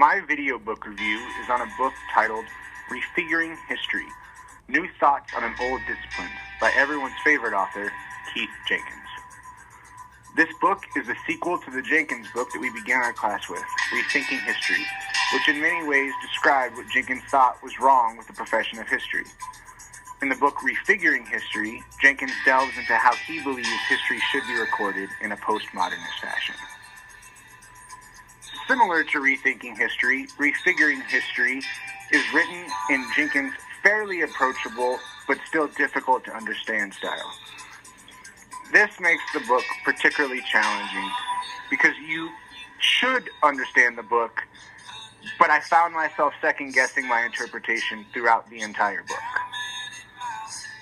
My video book review is on a book titled Refiguring History, New Thoughts on an Old Discipline by everyone's favorite author, Keith Jenkins. This book is a sequel to the Jenkins book that we began our class with, Rethinking History, which in many ways described what Jenkins thought was wrong with the profession of history. In the book Refiguring History, Jenkins delves into how he believes history should be recorded in a postmodernist fashion. Similar to Rethinking History, Refiguring History is written in Jenkins' fairly approachable but still difficult to understand style. This makes the book particularly challenging because you should understand the book, but I found myself second-guessing my interpretation throughout the entire book.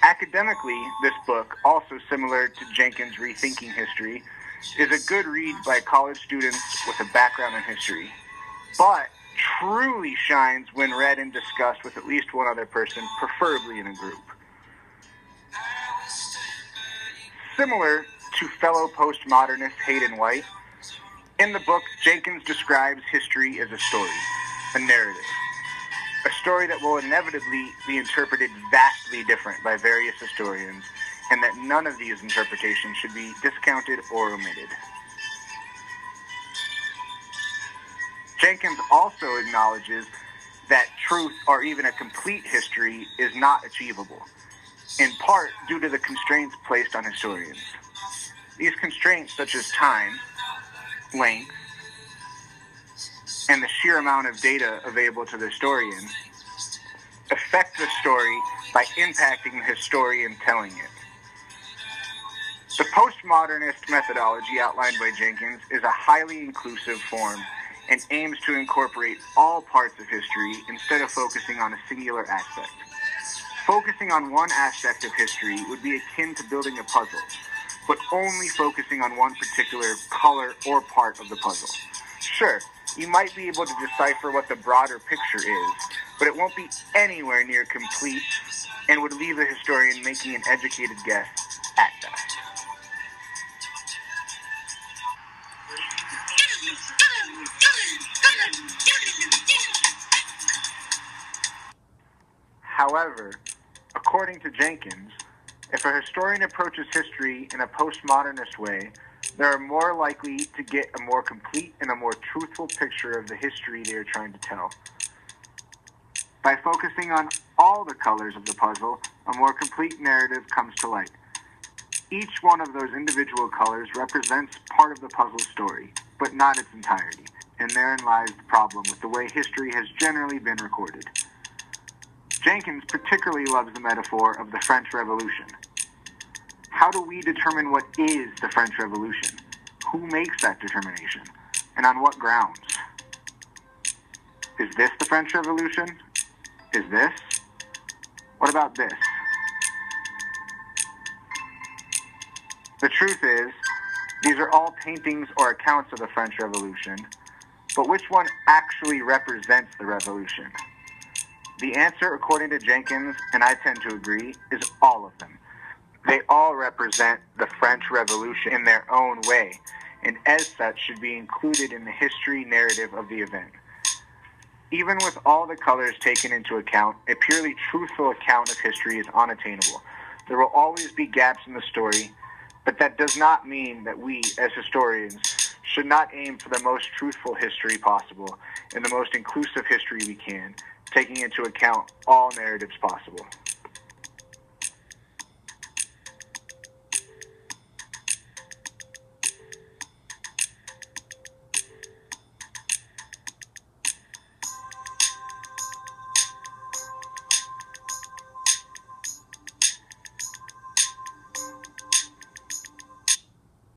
Academically, this book, also similar to Jenkins' Rethinking History, is a good read by college students with a background in history, but truly shines when read and discussed with at least one other person, preferably in a group. Similar to fellow postmodernist Hayden White, in the book, Jenkins describes history as a story, a narrative. A story that will inevitably be interpreted vastly different by various historians, and that none of these interpretations should be discounted or omitted. Jenkins also acknowledges that truth or even a complete history is not achievable, in part due to the constraints placed on historians. These constraints, such as time, length, and the sheer amount of data available to the historian, affect the story by impacting the historian telling it. The postmodernist methodology outlined by Jenkins is a highly inclusive form and aims to incorporate all parts of history instead of focusing on a singular aspect. Focusing on one aspect of history would be akin to building a puzzle, but only focusing on one particular color or part of the puzzle. Sure, you might be able to decipher what the broader picture is, but it won't be anywhere near complete and would leave the historian making an educated guess at best. However, according to Jenkins, if a historian approaches history in a postmodernist way, they are more likely to get a more complete and a more truthful picture of the history they are trying to tell. By focusing on all the colors of the puzzle, a more complete narrative comes to light. Each one of those individual colors represents part of the puzzle story, but not its entirety, and therein lies the problem with the way history has generally been recorded. Jenkins particularly loves the metaphor of the French Revolution. How do we determine what is the French Revolution? Who makes that determination? And on what grounds? Is this the French Revolution? Is this? What about this? The truth is, these are all paintings or accounts of the French Revolution, but which one actually represents the revolution? The answer, according to Jenkins, and I tend to agree, is all of them. They all represent the French Revolution in their own way, and as such should be included in the history narrative of the event. Even with all the colors taken into account, a purely truthful account of history is unattainable. There will always be gaps in the story, but that does not mean that we, as historians, should not aim for the most truthful history possible and the most inclusive history we can, taking into account all narratives possible.